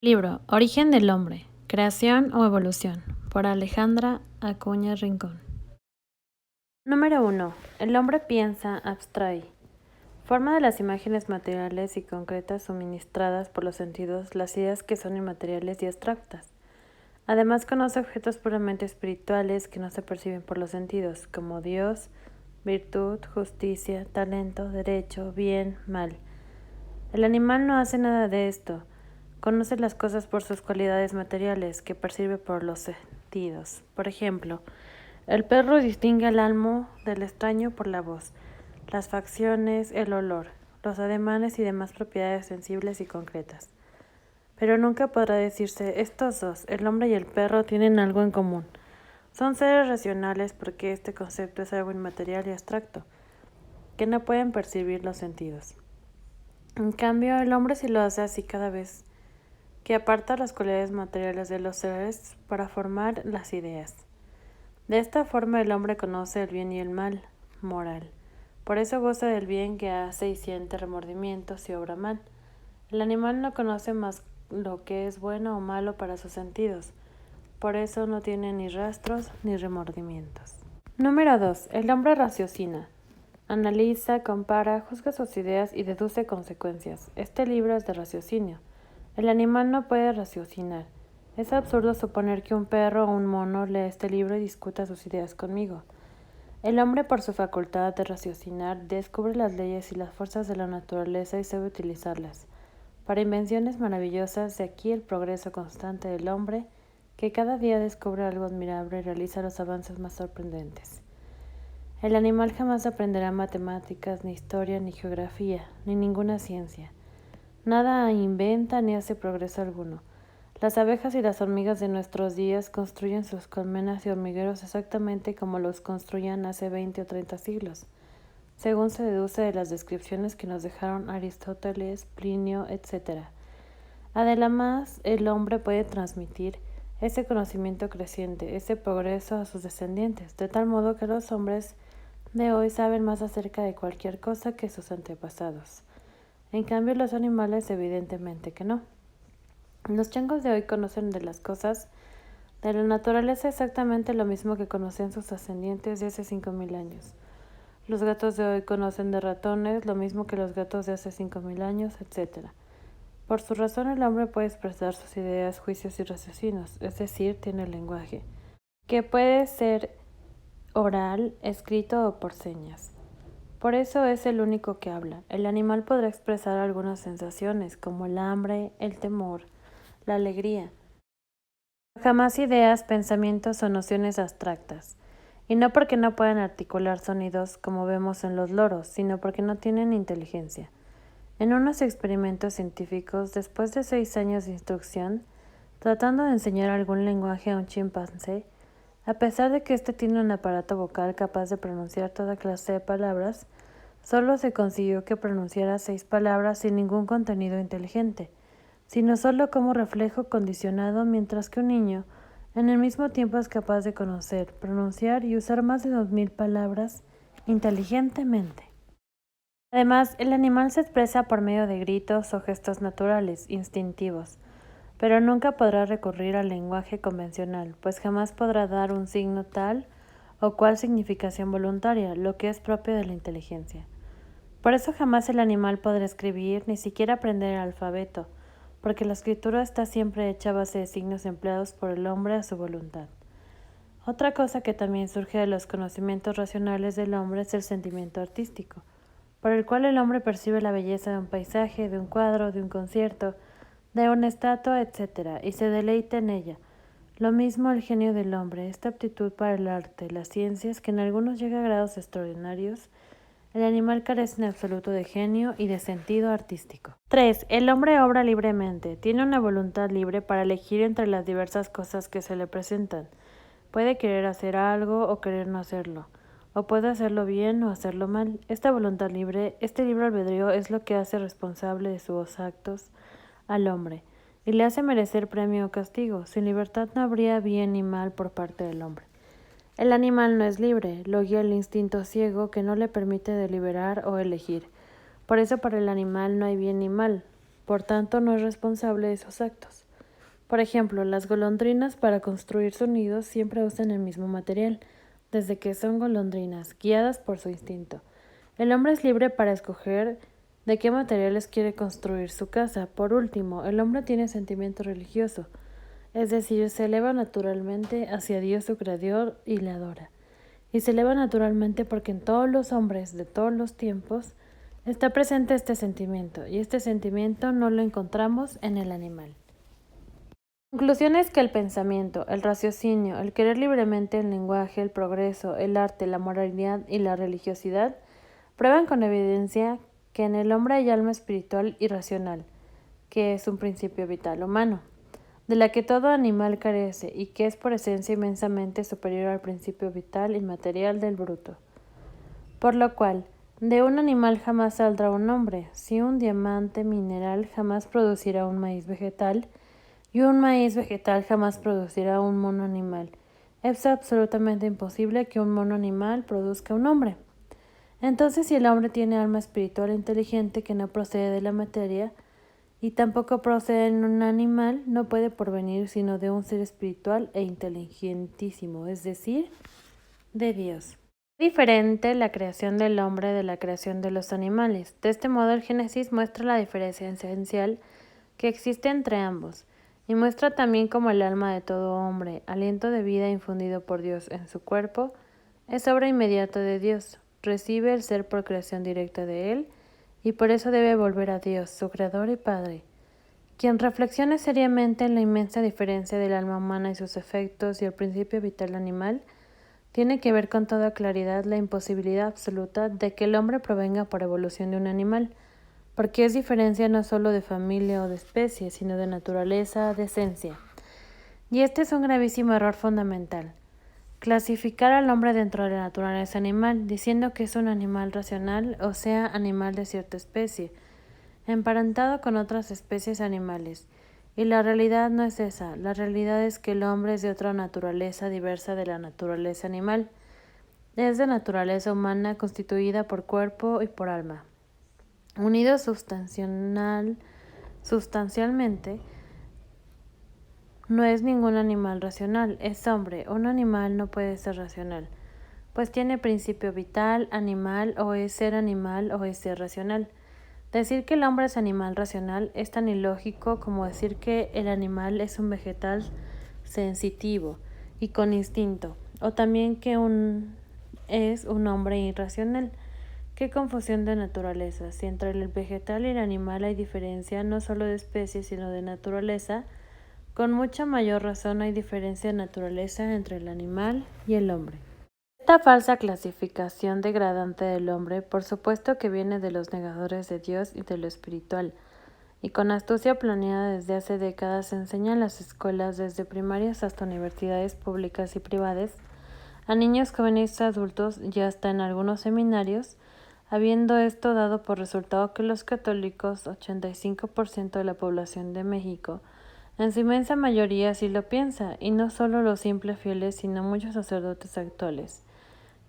Libro Origen del hombre, creación o evolución, por Alejandra Acuña Rincón. Número 1. El hombre piensa, abstrae. Forma de las imágenes materiales y concretas suministradas por los sentidos las ideas que son inmateriales y abstractas. Además conoce objetos puramente espirituales que no se perciben por los sentidos, como Dios, virtud, justicia, talento, derecho, bien, mal. El animal no hace nada de esto. Conoce las cosas por sus cualidades materiales que percibe por los sentidos. Por ejemplo, el perro distingue al amo del extraño por la voz, las facciones, el olor, los ademanes y demás propiedades sensibles y concretas. Pero nunca podrá decirse, estos dos, el hombre y el perro, tienen algo en común. Son seres racionales porque este concepto es algo inmaterial y abstracto, que no pueden percibir los sentidos. En cambio, el hombre sí lo hace así cada vez que aparta las cualidades materiales de los seres para formar las ideas. De esta forma el hombre conoce el bien y el mal, moral. Por eso goza del bien que hace y siente remordimientos y obra mal. El animal no conoce más lo que es bueno o malo para sus sentidos. Por eso no tiene ni rastros ni remordimientos. Número 2. El hombre raciocina. Analiza, compara, juzga sus ideas y deduce consecuencias. Este libro es de raciocinio. El animal no puede raciocinar. Es absurdo suponer que un perro o un mono lee este libro y discuta sus ideas conmigo. El hombre, por su facultad de raciocinar, descubre las leyes y las fuerzas de la naturaleza y sabe utilizarlas. Para invenciones maravillosas, de aquí el progreso constante del hombre, que cada día descubre algo admirable y realiza los avances más sorprendentes. El animal jamás aprenderá matemáticas, ni historia, ni geografía, ni ninguna ciencia. Nada inventa ni hace progreso alguno. Las abejas y las hormigas de nuestros días construyen sus colmenas y hormigueros exactamente como los construían hace 20 o 30 siglos, según se deduce de las descripciones que nos dejaron Aristóteles, Plinio, etc. Además, el hombre puede transmitir ese conocimiento creciente, ese progreso a sus descendientes, de tal modo que los hombres de hoy saben más acerca de cualquier cosa que sus antepasados. En cambio, los animales evidentemente que no. Los changos de hoy conocen de las cosas de la naturaleza exactamente lo mismo que conocían sus ascendientes de hace 5.000 años. Los gatos de hoy conocen de ratones lo mismo que los gatos de hace 5.000 años, etc. Por su razón el hombre puede expresar sus ideas, juicios y raciocinios, es decir, tiene lenguaje, que puede ser oral, escrito o por señas. Por eso es el único que habla. El animal podrá expresar algunas sensaciones, como el hambre, el temor, la alegría. Jamás ideas, pensamientos o nociones abstractas. Y no porque no puedan articular sonidos como vemos en los loros, sino porque no tienen inteligencia. En unos experimentos científicos, después de 6 años de instrucción, tratando de enseñar algún lenguaje a un chimpancé, a pesar de que éste tiene un aparato vocal capaz de pronunciar toda clase de palabras, solo se consiguió que pronunciara 6 palabras sin ningún contenido inteligente, sino solo como reflejo condicionado, mientras que un niño, en el mismo tiempo, es capaz de conocer, pronunciar y usar más de 2.000 palabras inteligentemente. Además, el animal se expresa por medio de gritos o gestos naturales, instintivos, pero nunca podrá recurrir al lenguaje convencional, pues jamás podrá dar un signo tal o cual significación voluntaria, lo que es propio de la inteligencia. Por eso jamás el animal podrá escribir, ni siquiera aprender el alfabeto, porque la escritura está siempre hecha a base de signos empleados por el hombre a su voluntad. Otra cosa que también surge de los conocimientos racionales del hombre es el sentimiento artístico, por el cual el hombre percibe la belleza de un paisaje, de un cuadro, de un concierto, de una estatua, etc., y se deleita en ella. Lo mismo el genio del hombre, esta aptitud para el arte, las ciencias, que en algunos llega a grados extraordinarios. El animal carece en absoluto de genio y de sentido artístico. 3. El hombre obra libremente. Tiene una voluntad libre para elegir entre las diversas cosas que se le presentan. Puede querer hacer algo o querer no hacerlo, o puede hacerlo bien o hacerlo mal. Esta voluntad libre, este libre albedrío, es lo que hace responsable de sus actos al hombre, y le hace merecer premio o castigo. Sin libertad no habría bien ni mal por parte del hombre. El animal no es libre, lo guía el instinto ciego que no le permite deliberar o elegir. Por eso para el animal no hay bien ni mal, por tanto no es responsable de sus actos. Por ejemplo, las golondrinas para construir su nido siempre usan el mismo material, desde que son golondrinas, guiadas por su instinto. El hombre es libre para escoger de qué materiales quiere construir su casa. Por último, el hombre tiene sentimiento religioso, es decir, se eleva naturalmente hacia Dios su Creador y le adora. Y se eleva naturalmente porque en todos los hombres de todos los tiempos está presente este sentimiento, y este sentimiento no lo encontramos en el animal. Conclusión es que el pensamiento, el raciocinio, el querer libremente el lenguaje, el progreso, el arte, la moralidad y la religiosidad prueban con evidencia que en el hombre hay alma espiritual y racional, que es un principio vital humano, de la que todo animal carece y que es por esencia inmensamente superior al principio vital y material del bruto. Por lo cual, de un animal jamás saldrá un hombre, si un diamante mineral jamás producirá un maíz vegetal, y un maíz vegetal jamás producirá un mono animal. Es absolutamente imposible que un mono animal produzca un hombre. Entonces, si el hombre tiene alma espiritual e inteligente que no procede de la materia, y tampoco procede en un animal, no puede provenir sino de un ser espiritual e inteligentísimo, es decir, de Dios. Es diferente la creación del hombre de la creación de los animales. De este modo, el Génesis muestra la diferencia esencial que existe entre ambos, y muestra también cómo el alma de todo hombre, aliento de vida infundido por Dios en su cuerpo, es obra inmediata de Dios, recibe el ser por creación directa de Él, y por eso debe volver a Dios, su Creador y Padre. Quien reflexione seriamente en la inmensa diferencia del alma humana y sus efectos y el principio vital animal, tiene que ver con toda claridad la imposibilidad absoluta de que el hombre provenga por evolución de un animal, porque es diferencia no solo de familia o de especie, sino de naturaleza, de esencia. Y este es un gravísimo error fundamental: clasificar al hombre dentro de la naturaleza animal, diciendo que es un animal racional, o sea, animal de cierta especie, emparentado con otras especies animales. Y la realidad no es esa. La realidad es que el hombre es de otra naturaleza diversa de la naturaleza animal. Es de naturaleza humana constituida por cuerpo y por alma. Unido sustancialmente, no es ningún animal racional, es hombre. Un animal no puede ser racional, pues tiene principio vital, animal, o es ser racional. Decir que el hombre es animal racional es tan ilógico como decir que el animal es un vegetal sensitivo y con instinto, o también que es un hombre irracional. ¡Qué confusión de naturaleza! Si entre el vegetal y el animal hay diferencia no solo de especie sino de naturaleza, con mucha mayor razón hay diferencia de naturaleza entre el animal y el hombre. Esta falsa clasificación degradante del hombre, por supuesto que viene de los negadores de Dios y de lo espiritual, y con astucia planeada desde hace décadas se enseña en las escuelas, desde primarias hasta universidades públicas y privadas, a niños, jóvenes, adultos y hasta en algunos seminarios, habiendo esto dado por resultado que los católicos, 85% de la población de México, en su inmensa mayoría así lo piensa, y no solo los simples fieles, sino muchos sacerdotes actuales.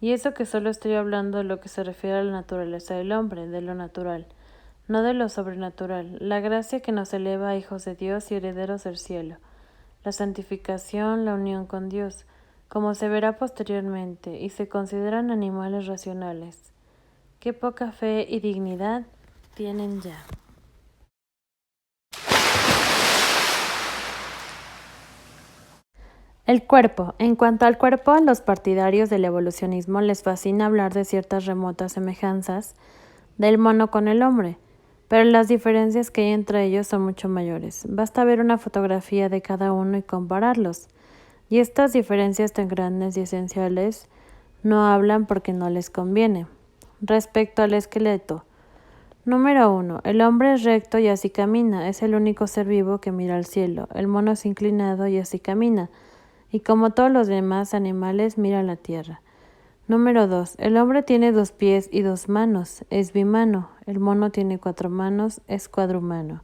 Y eso que solo estoy hablando de lo que se refiere a la naturaleza del hombre, de lo natural, no de lo sobrenatural, la gracia que nos eleva a hijos de Dios y herederos del cielo, la santificación, la unión con Dios, como se verá posteriormente, y se consideran animales racionales. Qué poca fe y dignidad tienen ya. El cuerpo. En cuanto al cuerpo, a los partidarios del evolucionismo les fascina hablar de ciertas remotas semejanzas del mono con el hombre, pero las diferencias que hay entre ellos son mucho mayores. Basta ver una fotografía de cada uno y compararlos. Y estas diferencias tan grandes y esenciales no hablan porque no les conviene. Respecto al esqueleto. Número 1. El hombre es recto y así camina. Es el único ser vivo que mira al cielo. El mono es inclinado y así camina, y como todos los demás animales mira a la tierra. Número 2. El hombre tiene 2 pies y 2 manos, es bimano. El mono tiene 4 manos, es cuadrumano.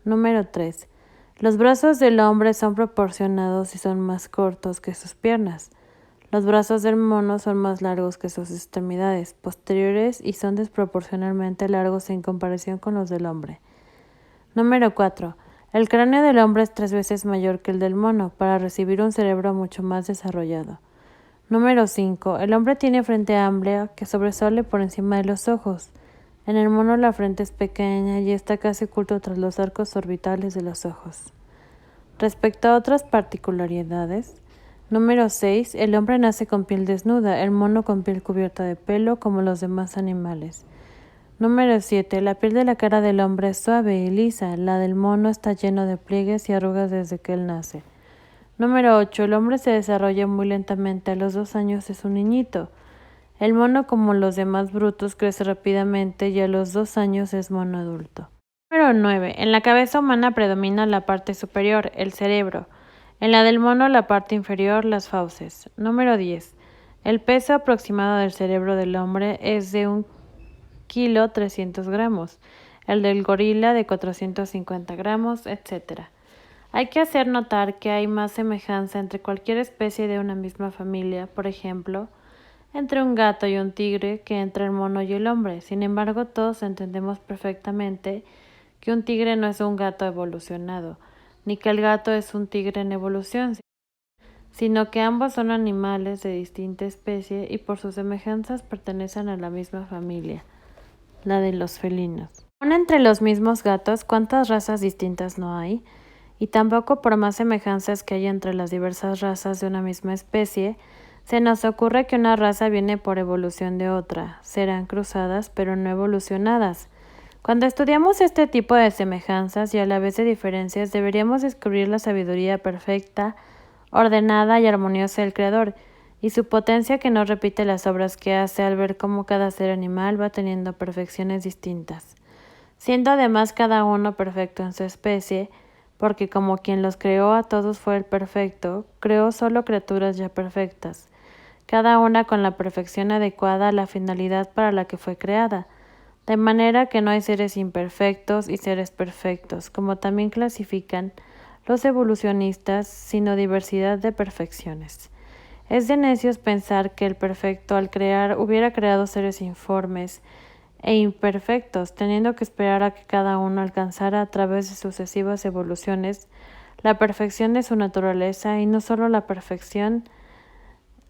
Número 3. Los brazos del hombre son proporcionados y son más cortos que sus piernas. Los brazos del mono son más largos que sus extremidades posteriores y son desproporcionalmente largos en comparación con los del hombre. Número 4. El cráneo del hombre es 3 veces mayor que el del mono, para recibir un cerebro mucho más desarrollado. Número 5. El hombre tiene frente amplia que sobresale por encima de los ojos. En el mono la frente es pequeña y está casi oculto tras los arcos orbitales de los ojos. Respecto a otras particularidades, número 6. El hombre nace con piel desnuda, el mono con piel cubierta de pelo como los demás animales. Número 7. La piel de la cara del hombre es suave y lisa, la del mono está lleno de pliegues y arrugas desde que él nace. Número 8. El hombre se desarrolla muy lentamente, a los 2 años es un niñito. El mono, como los demás brutos, crece rápidamente y a los 2 años es mono adulto. Número 9. En la cabeza humana predomina la parte superior, el cerebro. En la del mono la parte inferior, las fauces. Número 10. El peso aproximado del cerebro del hombre es de 1 kilo 300 gramos, el del gorila de 450 gramos, etc. Hay que hacer notar que hay más semejanza entre cualquier especie de una misma familia, por ejemplo, entre un gato y un tigre que entre el mono y el hombre. Sin embargo, todos entendemos perfectamente que un tigre no es un gato evolucionado, ni que el gato es un tigre en evolución, sino que ambos son animales de distinta especie y por sus semejanzas pertenecen a la misma familia, la de los felinos. Aún entre los mismos gatos, ¿cuántas razas distintas no hay? Y tampoco por más semejanzas que hay entre las diversas razas de una misma especie, se nos ocurre que una raza viene por evolución de otra. Serán cruzadas, pero no evolucionadas. Cuando estudiamos este tipo de semejanzas y a la vez de diferencias, deberíamos descubrir la sabiduría perfecta, ordenada y armoniosa del Creador, y su potencia que no repite las obras que hace al ver cómo cada ser animal va teniendo perfecciones distintas, siendo además cada uno perfecto en su especie, porque como quien los creó a todos fue el perfecto, creó solo criaturas ya perfectas, cada una con la perfección adecuada a la finalidad para la que fue creada, de manera que no hay seres imperfectos y seres perfectos, como también clasifican los evolucionistas, sino diversidad de perfecciones. Es de necios pensar que el perfecto al crear hubiera creado seres informes e imperfectos, teniendo que esperar a que cada uno alcanzara a través de sucesivas evoluciones la perfección de su naturaleza y no solo la perfección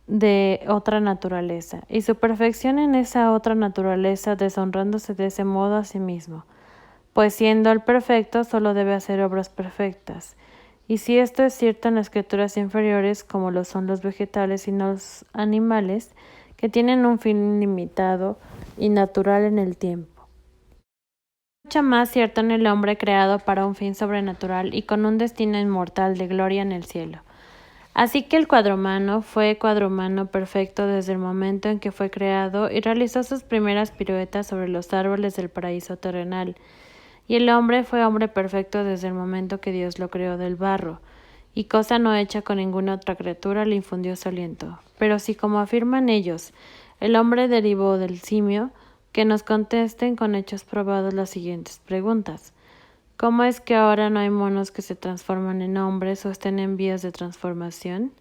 de otra naturaleza, y su perfección en esa otra naturaleza deshonrándose de ese modo a sí mismo, pues siendo el perfecto solo debe hacer obras perfectas. Y si esto es cierto en las criaturas inferiores, como lo son los vegetales y los animales, que tienen un fin limitado y natural en el tiempo. Mucho más cierto en el hombre creado para un fin sobrenatural y con un destino inmortal de gloria en el cielo. Así que el cuadrumano fue cuadrumano perfecto desde el momento en que fue creado y realizó sus primeras piruetas sobre los árboles del paraíso terrenal. Y el hombre fue hombre perfecto desde el momento que Dios lo creó del barro, y cosa no hecha con ninguna otra criatura le infundió su aliento. Pero si, como afirman ellos, el hombre derivó del simio, que nos contesten con hechos probados las siguientes preguntas. ¿Cómo es que ahora no hay monos que se transforman en hombres o estén en vías de transformación?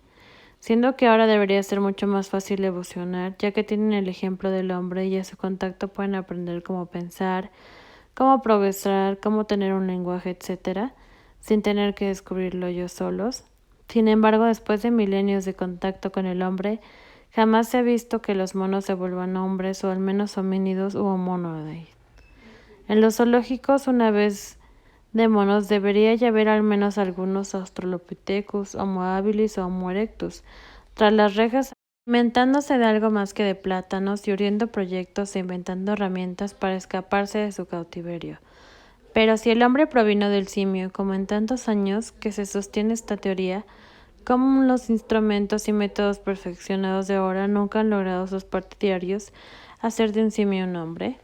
Siendo que ahora debería ser mucho más fácil evolucionar, ya que tienen el ejemplo del hombre y a su contacto pueden aprender cómo pensar, cómo progresar, cómo tener un lenguaje, etc., sin tener que descubrirlo ellos solos. Sin embargo, después de milenios de contacto con el hombre, jamás se ha visto que los monos se vuelvan hombres o al menos homínidos u homonoides. En los zoológicos, una vez de monos, debería ya haber al menos algunos Australopithecus, Homo habilis o Homo erectus, tras las rejas, alimentándose de algo más que de plátanos y uriendo proyectos e inventando herramientas para escaparse de su cautiverio. Pero si el hombre provino del simio, como en tantos años que se sostiene esta teoría, ¿cómo los instrumentos y métodos perfeccionados de ahora nunca han logrado sus partidarios hacer de un simio un hombre?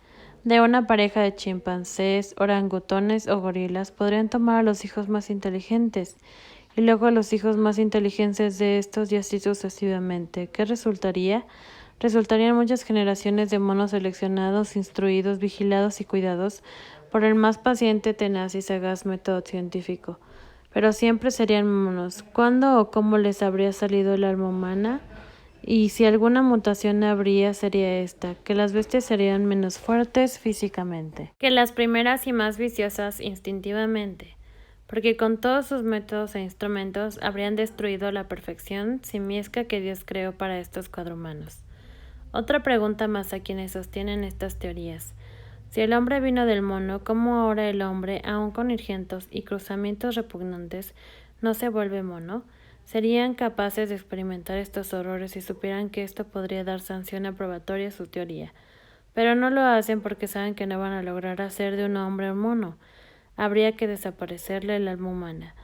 De una pareja de chimpancés, orangutones o gorilas podrían tomar a los hijos más inteligentes y luego a los hijos más inteligentes de estos y así sucesivamente. ¿Qué resultaría? Resultarían muchas generaciones de monos seleccionados, instruidos, vigilados y cuidados por el más paciente, tenaz y sagaz método científico. Pero siempre serían monos. ¿Cuándo o cómo les habría salido el alma humana? Y si alguna mutación habría, sería esta, que las bestias serían menos fuertes físicamente que las primeras y más viciosas instintivamente. porque con todos sus métodos e instrumentos habrían destruido la perfección simiesca que Dios creó para estos cuadrumanos. Otra pregunta más a quienes sostienen estas teorías. Si el hombre vino del mono, ¿cómo ahora el hombre, aun con irgentos y cruzamientos repugnantes, no se vuelve mono? ¿Serían capaces de experimentar estos horrores si supieran que esto podría dar sanción aprobatoria a su teoría? Pero no lo hacen porque saben que no van a lograr hacer de un hombre un mono. Habría que desaparecerle el alma humana.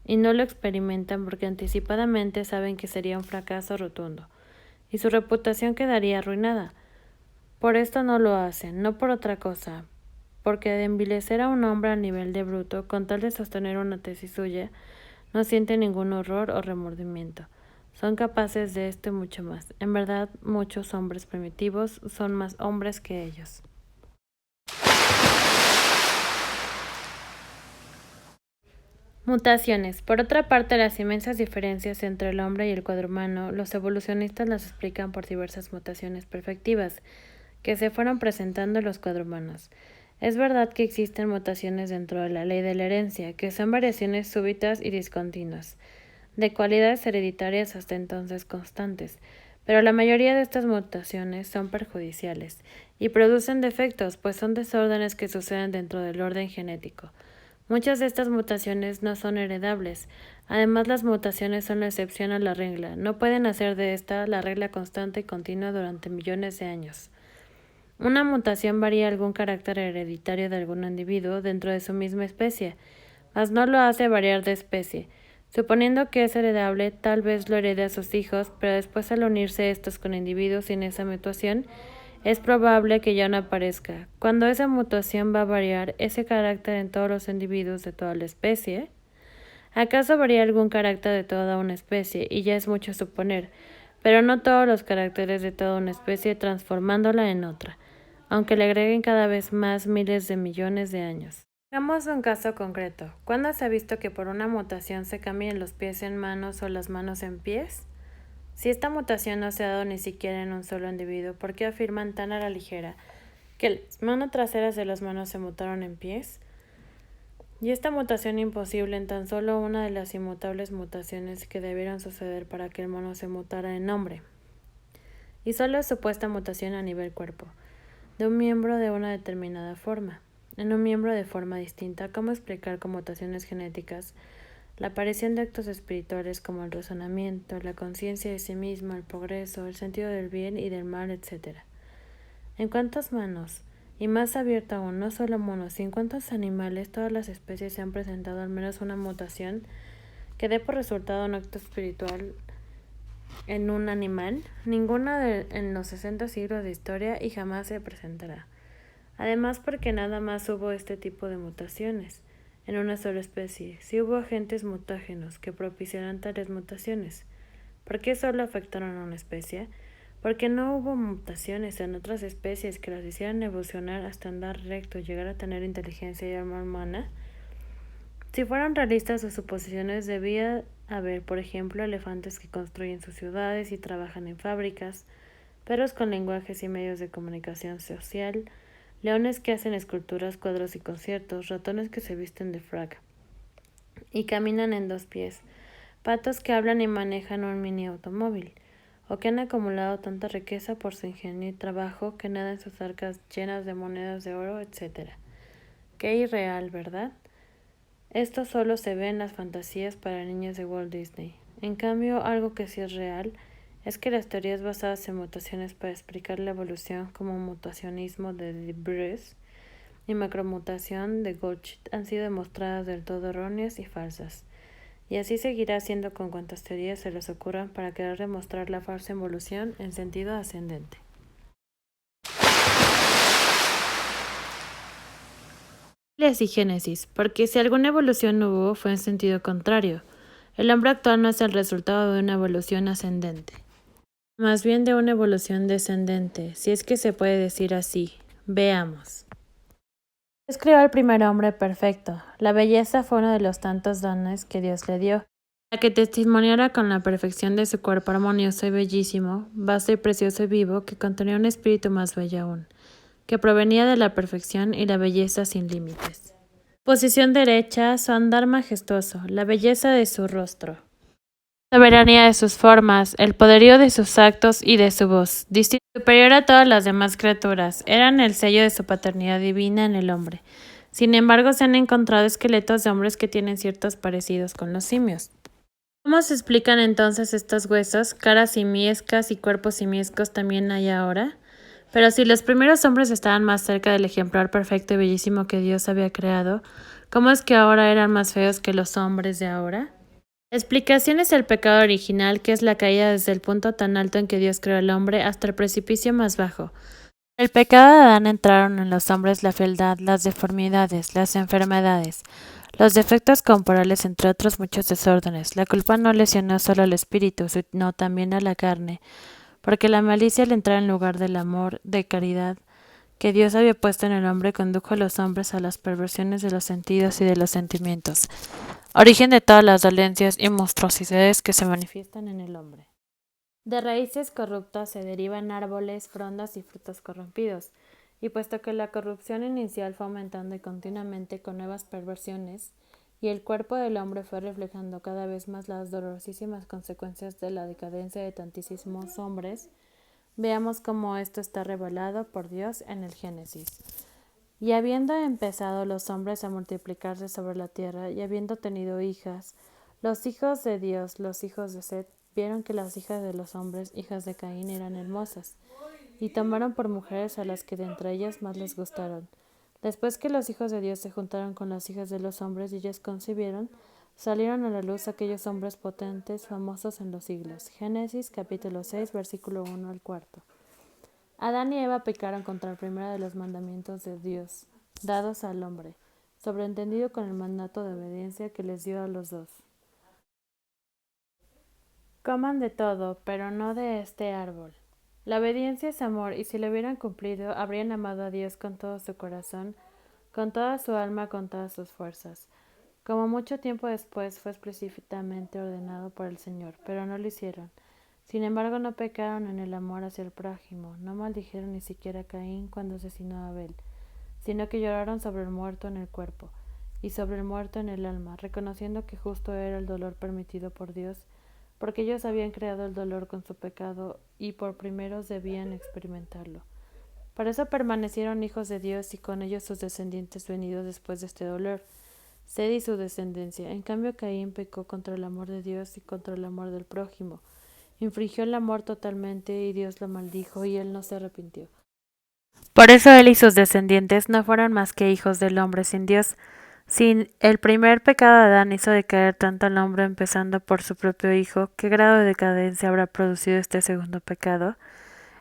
Y no lo experimentan porque anticipadamente saben que sería un fracaso rotundo, y su reputación quedaría arruinada. Por esto no lo hacen, no por otra cosa, porque de envilecer a un hombre a nivel de bruto, con tal de sostener una tesis suya, no sienten ningún horror o remordimiento. Son capaces de esto y mucho más. En verdad, muchos hombres primitivos son más hombres que ellos. Mutaciones. Por otra parte, las inmensas diferencias entre el hombre y el cuadrumano, los evolucionistas las explican por diversas mutaciones perfectivas que se fueron presentando en los cuadrumanos. Es verdad que existen mutaciones dentro de la ley de la herencia, que son variaciones súbitas y discontinuas, de cualidades hereditarias hasta entonces constantes, pero la mayoría de estas mutaciones son perjudiciales y producen defectos, pues son desórdenes que suceden dentro del orden genético. Muchas de estas mutaciones no son heredables. Además, las mutaciones son la excepción a la regla. No pueden hacer de esta la regla constante y continua durante millones de años. Una mutación varía algún carácter hereditario de algún individuo dentro de su misma especie, mas no lo hace variar de especie. Suponiendo que es heredable, tal vez lo herede a sus hijos, pero después al unirse estos con individuos sin esa mutación, es probable que ya no aparezca. Cuando esa mutación va a variar ese carácter en todos los individuos de toda la especie, ¿acaso varía algún carácter de toda una especie? Y ya es mucho suponer, pero no todos los caracteres de toda una especie transformándola en otra, aunque le agreguen cada vez más miles de millones de años. Hagamos un caso concreto. ¿Cuándo se ha visto que por una mutación se cambien los pies en manos o las manos en pies? Si esta mutación no se ha dado ni siquiera en un solo individuo, ¿por qué afirman tan a la ligera que las manos traseras de las manos se mutaron en pies? Y esta mutación imposible en tan solo una de las inmutables mutaciones que debieron suceder para que el mono se mutara en hombre. Y solo es supuesta mutación a nivel cuerpo, de un miembro de una determinada forma, en un miembro de forma distinta. ¿Cómo explicar con mutaciones genéticas la aparición de actos espirituales como el razonamiento, la conciencia de sí mismo, el progreso, el sentido del bien y del mal, etc.? ¿En cuántas manos? Y más abierto aún, no solo monos, sino en cuántos animales, todas las especies se han presentado al menos una mutación que dé por resultado un acto espiritual en un animal? Ninguna en los 60 siglos de historia y jamás se presentará. Además, porque nada más hubo este tipo de mutaciones en una sola especie. Si hubo agentes mutágenos que propiciaran tales mutaciones, ¿por qué solo afectaron a una especie? Porque no hubo mutaciones en otras especies que las hicieran evolucionar hasta andar recto y llegar a tener inteligencia y alma humana. Si fueran realistas sus suposiciones, debía haber, por ejemplo, elefantes que construyen sus ciudades y trabajan en fábricas, perros con lenguajes y medios de comunicación social, leones que hacen esculturas, cuadros y conciertos, ratones que se visten de frac y caminan en dos pies, patos que hablan y manejan un mini automóvil, o que han acumulado tanta riqueza por su ingenio y trabajo que nada en sus arcas llenas de monedas de oro, etc. Qué irreal, ¿verdad? Esto solo se ve en las fantasías para niños de Walt Disney. En cambio, algo que sí es real es que las teorías basadas en mutaciones para explicar la evolución, como mutacionismo de Bruce y macromutación de Goldschmidt, han sido demostradas del todo erróneas y falsas. Y así seguirá siendo con cuantas teorías se les ocurran para querer demostrar la falsa evolución en sentido ascendente. Y génesis, porque si alguna evolución hubo, fue en sentido contrario. El hombre actual no es el resultado de una evolución ascendente, más bien de una evolución descendente, si es que se puede decir así. Veamos. Dios creó al primer hombre perfecto. La belleza fue uno de los tantos dones que Dios le dio, para que testimoniara con la perfección de su cuerpo armonioso y bellísimo, vasto y precioso y vivo, que contenía un espíritu más bello aún, que provenía de la perfección y la belleza sin límites. posición derecha, su andar majestuoso, la belleza de su rostro, soberanía de sus formas, el poderío de sus actos y de su voz, distinto superior a todas las demás criaturas, eran el sello de su paternidad divina en el hombre. Sin embargo, se han encontrado esqueletos de hombres que tienen ciertos parecidos con los simios. ¿Cómo se explican entonces estos huesos, caras simiescas y cuerpos simiescos también hay ahora? Pero si los primeros hombres estaban más cerca del ejemplar perfecto y bellísimo que Dios había creado, ¿cómo es que ahora eran más feos que los hombres de ahora? La explicación es el pecado original, que es la caída desde el punto tan alto en que Dios creó al hombre hasta el precipicio más bajo. El pecado de Adán entraron en los hombres la fealdad, las deformidades, las enfermedades, los defectos corporales, entre otros muchos desórdenes. La culpa no lesionó solo al espíritu, sino también a la carne, porque la malicia al entrar en lugar del amor de caridad que Dios había puesto en el hombre condujo a los hombres a las perversiones de los sentidos y de los sentimientos, origen de todas las dolencias y monstruosidades que se manifiestan en el hombre. De raíces corruptas se derivan árboles, frondas y frutos corrompidos, y puesto que la corrupción inicial fue aumentando y continuamente con nuevas perversiones, y el cuerpo del hombre fue reflejando cada vez más las dolorosísimas consecuencias de la decadencia de tantísimos hombres, veamos cómo esto está revelado por Dios en el Génesis. Y habiendo empezado los hombres a multiplicarse sobre la tierra, y habiendo tenido hijas, los hijos de Dios, los hijos de Set, vieron que las hijas de los hombres, hijas de Caín, eran hermosas, y tomaron por mujeres a las que de entre ellas más les gustaron. Después que los hijos de Dios se juntaron con las hijas de los hombres y ellas concibieron, salieron a la luz aquellos hombres potentes, famosos en los siglos. Génesis capítulo 6, versículo 1 al 4. Adán y Eva pecaron contra el primero de los mandamientos de Dios, dados al hombre, sobreentendido con el mandato de obediencia que les dio a los dos. Coman de todo, pero no de este árbol. La obediencia es amor, y si lo hubieran cumplido, habrían amado a Dios con todo su corazón, con toda su alma, con todas sus fuerzas. Como mucho tiempo después fue explícitamente ordenado por el Señor, pero no lo hicieron. Sin embargo, no pecaron en el amor hacia el prójimo, no maldijeron ni siquiera a Caín cuando asesinó a Abel, sino que lloraron sobre el muerto en el cuerpo, y sobre el muerto en el alma, reconociendo que justo era el dolor permitido por Dios, porque ellos habían creado el dolor con su pecado y por primeros debían experimentarlo. Por eso permanecieron hijos de Dios y con ellos sus descendientes venidos después de este dolor, Sed y su descendencia. En cambio, Caín pecó contra el amor de Dios y contra el amor del prójimo. Infringió el amor totalmente y Dios lo maldijo y él no se arrepintió. Por eso él y sus descendientes no fueron más que hijos del hombre sin Dios. Si el primer pecado de Adán hizo decaer tanto al hombre empezando por su propio hijo, ¿qué grado de decadencia habrá producido este segundo pecado?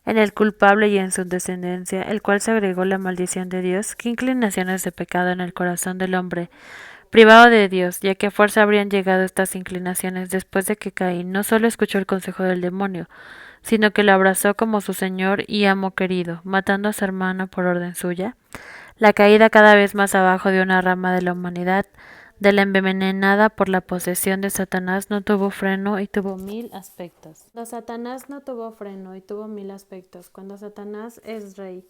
En el culpable y en su descendencia, el cual se agregó la maldición de Dios, ¿qué inclinaciones de pecado en el corazón del hombre, privado de Dios, ya que a fuerza habrían llegado estas inclinaciones después de que Caín no solo escuchó el consejo del demonio, sino que lo abrazó como su señor y amo querido, matando a su hermano por orden suya? La caída cada vez más abajo de una rama de la humanidad, de la envenenada por la posesión de Satanás, no tuvo freno y tuvo 1000 aspectos. Cuando Satanás no tuvo freno y tuvo 1000 aspectos, cuando Satanás es rey,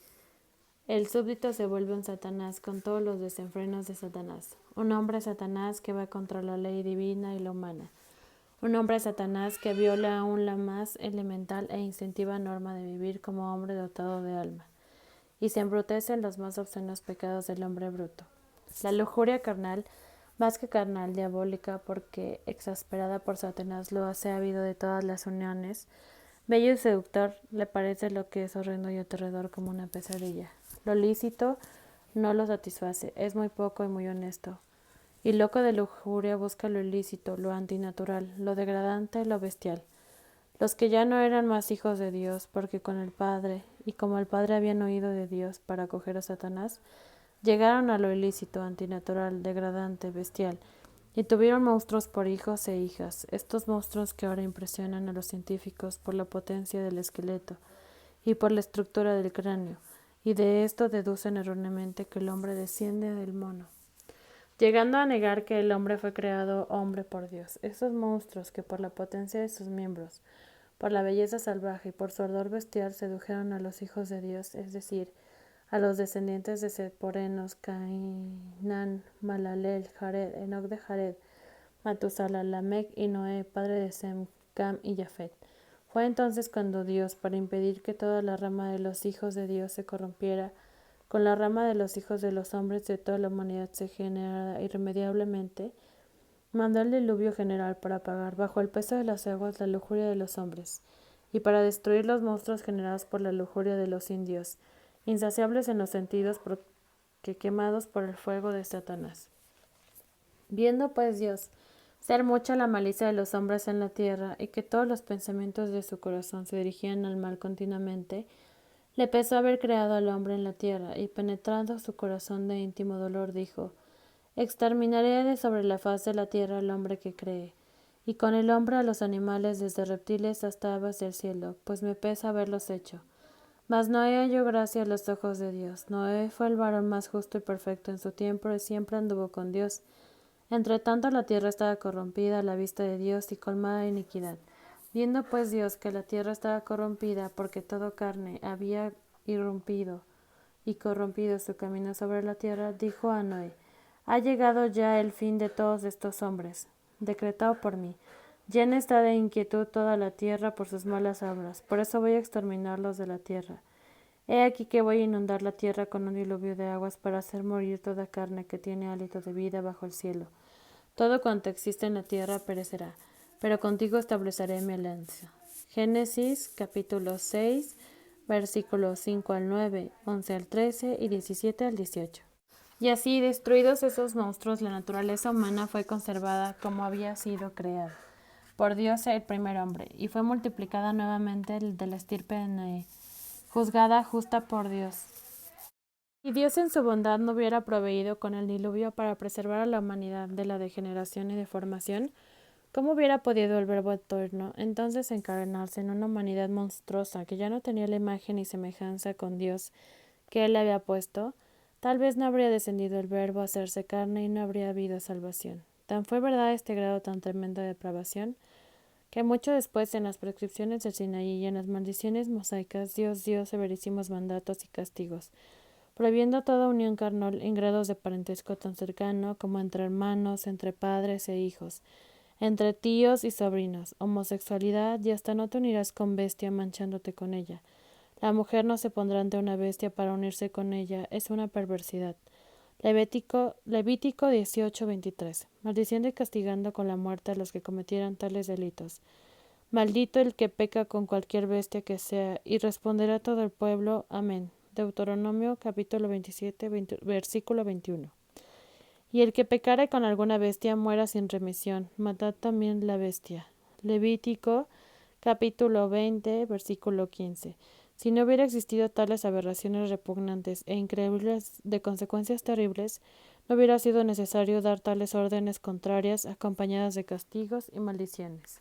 el súbdito se vuelve un Satanás con todos los desenfrenos de Satanás. Un hombre Satanás que va contra la ley divina y la humana. Un hombre Satanás que viola aún la más elemental e instintiva norma de vivir como hombre dotado de alma. Y se embrutece en los más obscenos pecados del hombre bruto. La lujuria carnal, más que carnal, diabólica, porque exasperada por Satanás lo hace ávido de todas las uniones, bello y seductor, le parece lo que es horrendo y aterrador como una pesadilla. Lo lícito no lo satisface, es muy poco y muy honesto. Y loco de lujuria busca lo ilícito, lo antinatural, lo degradante, lo bestial. Los que ya no eran más hijos de Dios, porque con el Padre, y como el Padre habían oído de Dios para acoger a Satanás, llegaron a lo ilícito, antinatural, degradante, bestial, y tuvieron monstruos por hijos e hijas, estos monstruos que ahora impresionan a los científicos por la potencia del esqueleto y por la estructura del cráneo, y de esto deducen erróneamente que el hombre desciende del mono, llegando a negar que el hombre fue creado hombre por Dios. Estos monstruos que por la potencia de sus miembros, por la belleza salvaje y por su ardor bestial sedujeron a los hijos de Dios, es decir, a los descendientes de Set por Enos, Cainán, Malaleel, Jared, Enoc de Jared, Matusala, Lamec y Noé, padre de Sem, Cam y Jafet. Fue entonces cuando Dios, para impedir que toda la rama de los hijos de Dios se corrompiera, con la rama de los hijos de los hombres de toda la humanidad se generara irremediablemente, mandó el diluvio general para apagar bajo el peso de las aguas la lujuria de los hombres, y para destruir los monstruos generados por la lujuria de los indios, insaciables en los sentidos porque quemados por el fuego de Satanás. Viendo pues Dios ser mucha la malicia de los hombres en la tierra, y que todos los pensamientos de su corazón se dirigían al mal continuamente, le pesó haber creado al hombre en la tierra, y penetrando su corazón de íntimo dolor, dijo: Exterminaré de sobre la faz de la tierra al hombre que cree, y con el hombre a los animales, desde reptiles hasta aves del cielo, pues me pesa haberlos hecho. Mas Noé halló gracia a los ojos de Dios. Noé fue el varón más justo y perfecto en su tiempo, y siempre anduvo con Dios. Entre tanto la tierra estaba corrompida a la vista de Dios y colmada de iniquidad. Viendo pues Dios que la tierra estaba corrompida, porque toda carne había irrumpido y corrompido su camino sobre la tierra, dijo a Noé: Ha llegado ya el fin de todos estos hombres, decretado por mí. Llena está de inquietud toda la tierra por sus malas obras, por eso voy a exterminarlos de la tierra. He aquí que voy a inundar la tierra con un diluvio de aguas para hacer morir toda carne que tiene hálito de vida bajo el cielo. Todo cuanto existe en la tierra perecerá, pero contigo estableceré mi alianza. Génesis capítulo 6, versículos 5 al 9, 11 al 13 y 17 al 18. Y así, destruidos esos monstruos, la naturaleza humana fue conservada como había sido creada por Dios el primer hombre, y fue multiplicada nuevamente el de la estirpe de Noé, juzgada justa por Dios. Si Dios en su bondad no hubiera proveído con el diluvio para preservar a la humanidad de la degeneración y deformación, ¿cómo hubiera podido el Verbo eterno entonces encarnarse en una humanidad monstruosa que ya no tenía la imagen y semejanza con Dios que Él le había puesto? Tal vez no habría descendido el Verbo a hacerse carne y no habría habido salvación. Tan fue verdad este grado tan tremendo de depravación, que mucho después, en las prescripciones del Sinaí y en las maldiciones mosaicas, Dios dio severísimos mandatos y castigos, prohibiendo toda unión carnal en grados de parentesco tan cercano como entre hermanos, entre padres e hijos, entre tíos y sobrinos, homosexualidad, y hasta no te unirás con bestia manchándote con ella. La mujer no se pondrá ante una bestia para unirse con ella, es una perversidad. Levítico 18:23. Maldiciendo y castigando con la muerte a los que cometieran tales delitos. Maldito el que peca con cualquier bestia que sea, y responderá todo el pueblo. Amén. Deuteronomio capítulo 27, versículo 21. Y el que pecare con alguna bestia muera sin remisión. Matad también la bestia. Levítico capítulo 20, versículo 15. Si no hubiera existido tales aberraciones repugnantes e increíbles de consecuencias terribles, no hubiera sido necesario dar tales órdenes contrarias acompañadas de castigos y maldiciones.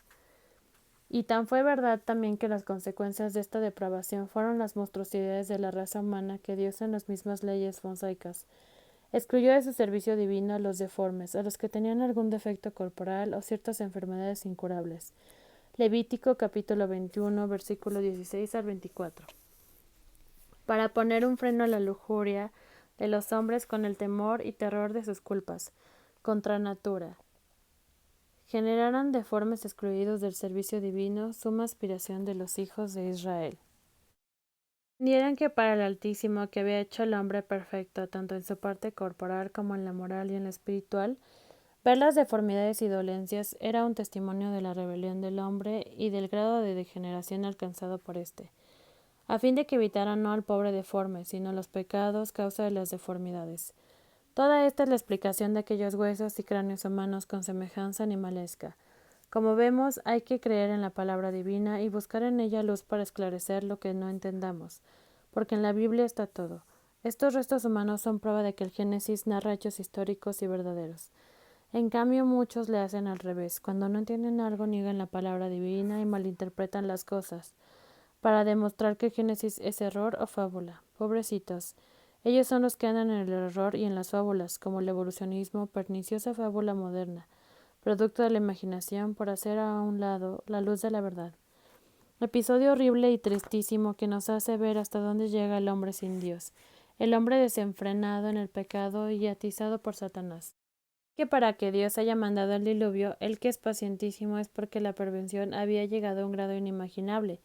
Y tan fue verdad también que las consecuencias de esta depravación fueron las monstruosidades de la raza humana que Dios en las mismas leyes mosaicas excluyó de su servicio divino a los deformes, a los que tenían algún defecto corporal o ciertas enfermedades incurables. Levítico capítulo 21, versículo 16 al 24. Para poner un freno a la lujuria de los hombres con el temor y terror de sus culpas, contra natura, generaran deformes excluidos del servicio divino, suma aspiración de los hijos de Israel. Entendieran que para el Altísimo, que había hecho al hombre perfecto tanto en su parte corporal como en la moral y en la espiritual, ver las deformidades y dolencias era un testimonio de la rebelión del hombre y del grado de degeneración alcanzado por éste, a fin de que evitaran no al pobre deforme, sino los pecados causa de las deformidades. Toda esta es la explicación de aquellos huesos y cráneos humanos con semejanza animalesca. Como vemos, hay que creer en la palabra divina y buscar en ella luz para esclarecer lo que no entendamos, porque en la Biblia está todo. Estos restos humanos son prueba de que el Génesis narra hechos históricos y verdaderos. En cambio, muchos le hacen al revés. Cuando no entienden algo, niegan la palabra divina y malinterpretan las cosas, para demostrar que el Génesis es error o fábula. Pobrecitos. Ellos son los que andan en el error y en las fábulas, como el evolucionismo, perniciosa fábula moderna, producto de la imaginación, por hacer a un lado la luz de la verdad. Episodio horrible y tristísimo que nos hace ver hasta dónde llega el hombre sin Dios. el hombre desenfrenado en el pecado y atizado por Satanás. Que para que Dios haya mandado el diluvio, el que es pacientísimo es porque la perversión había llegado a un grado inimaginable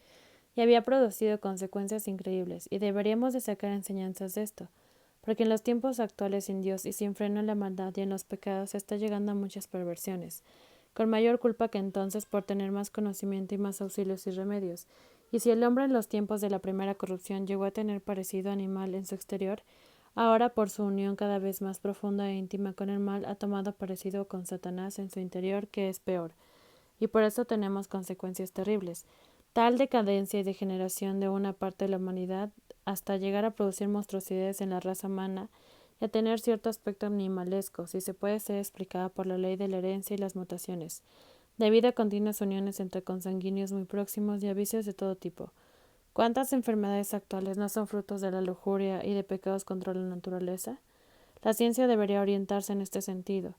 y había producido consecuencias increíbles, y deberíamos de sacar enseñanzas de esto, porque en los tiempos actuales sin Dios y sin freno en la maldad y en los pecados se está llegando a muchas perversiones, con mayor culpa que entonces por tener más conocimiento y más auxilios y remedios. Y si el hombre en los tiempos de la primera corrupción llegó a tener parecido animal en su exterior, ahora por su unión cada vez más profunda e íntima con el mal ha tomado parecido con Satanás en su interior, que es peor, y por eso tenemos consecuencias terribles. Tal decadencia y degeneración de una parte de la humanidad hasta llegar a producir monstruosidades en la raza humana y a tener cierto aspecto animalesco, si se puede ser explicada por la ley de la herencia y las mutaciones, debido a continuas uniones entre consanguíneos muy próximos y a vicios de todo tipo. ¿Cuántas enfermedades actuales no son frutos de la lujuria y de pecados contra la naturaleza? La ciencia debería orientarse en este sentido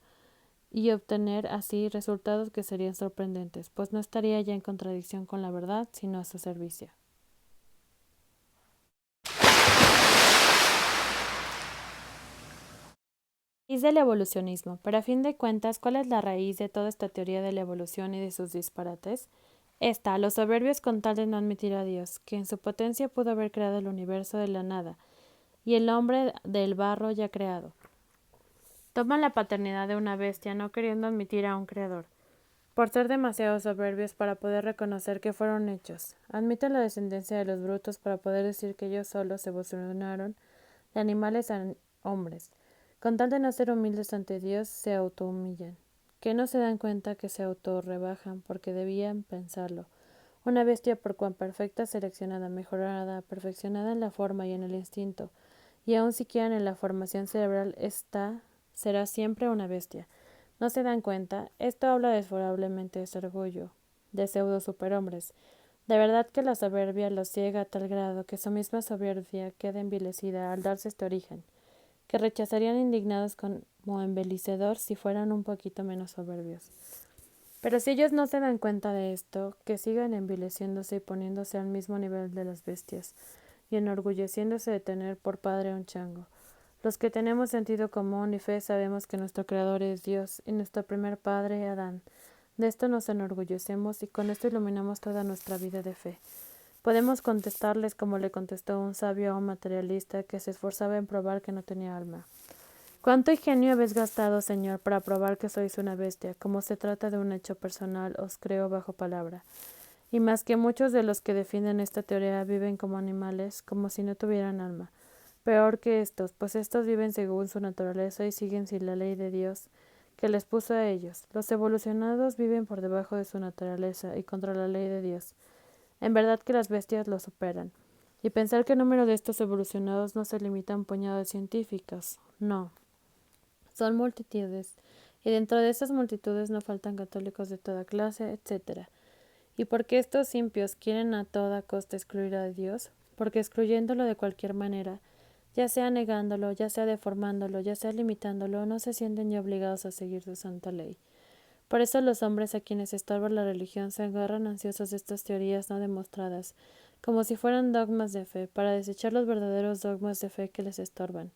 y obtener así resultados que serían sorprendentes, pues no estaría ya en contradicción con la verdad, sino a su servicio. Raíz del evolucionismo. Pero a fin de cuentas, ¿cuál es la raíz de toda esta teoría de la evolución y de sus disparates? Esta, los soberbios con tal de no admitir a Dios, que en su potencia pudo haber creado el universo de la nada, y el hombre del barro ya creado. Toman la paternidad de una bestia no queriendo admitir a un creador, por ser demasiado soberbios para poder reconocer que fueron hechos. Admiten la descendencia de los brutos para poder decir que ellos solos evolucionaron de animales a hombres. Con tal de no ser humildes ante Dios, se autohumillan. Que no se dan cuenta que se autorrebajan porque debían pensarlo. Una bestia por cuan perfecta, seleccionada, mejorada, perfeccionada en la forma y en el instinto, y aun siquiera en la formación cerebral será siempre una bestia. ¿No se dan cuenta? Esto habla desfavorablemente de su orgullo, de pseudo superhombres. De verdad que la soberbia los ciega a tal grado que su misma soberbia queda envilecida al darse este origen, que rechazarían indignados como embellecedor si fueran un poquito menos soberbios. Pero si ellos no se dan cuenta de esto, que sigan envileciéndose y poniéndose al mismo nivel de las bestias, y enorgulleciéndose de tener por padre a un chango. Los que tenemos sentido común y fe sabemos que nuestro Creador es Dios y nuestro primer padre, Adán. De esto nos enorgullecemos y con esto iluminamos toda nuestra vida de fe. Podemos contestarles como le contestó un sabio a un materialista que se esforzaba en probar que no tenía alma. ¿Cuánto ingenio habéis gastado, Señor, para probar que sois una bestia? Como se trata de un hecho personal, os creo bajo palabra. Y más que muchos de los que defienden esta teoría viven como animales, como si no tuvieran alma. Peor que estos, pues estos viven según su naturaleza y siguen sin la ley de Dios que les puso a ellos. Los evolucionados viven por debajo de su naturaleza y contra la ley de Dios. En verdad que las bestias los superan. Y pensar que el número de estos evolucionados no se limita a un puñado de científicos. No. Son multitudes. Y dentro de estas multitudes no faltan católicos de toda clase, etc. ¿Y por qué estos impios quieren a toda costa excluir a Dios? Porque excluyéndolo de cualquier manera, ya sea negándolo, ya sea deformándolo, ya sea limitándolo, no se sienten ya obligados a seguir su santa ley. Por eso los hombres a quienes estorba la religión se agarran ansiosos de estas teorías no demostradas, como si fueran dogmas de fe, para desechar los verdaderos dogmas de fe que les estorban.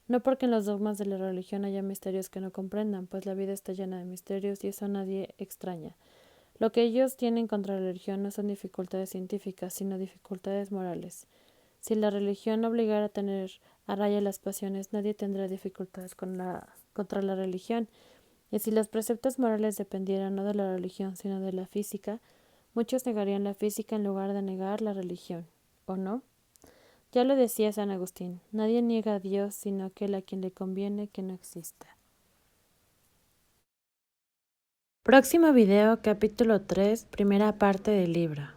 No porque en los dogmas de la religión haya misterios que no comprendan, pues la vida está llena de misterios y eso a nadie extraña. Lo que ellos tienen contra la religión no son dificultades científicas, sino dificultades morales. Si la religión obligara a tener a raya las pasiones, nadie tendrá dificultades contra la religión. Y si los preceptos morales dependieran no de la religión, sino de la física, muchos negarían la física en lugar de negar la religión. ¿O no? Ya lo decía San Agustín, nadie niega a Dios sino aquel a quien le conviene que no exista. Próximo video, capítulo 3, primera parte del libro.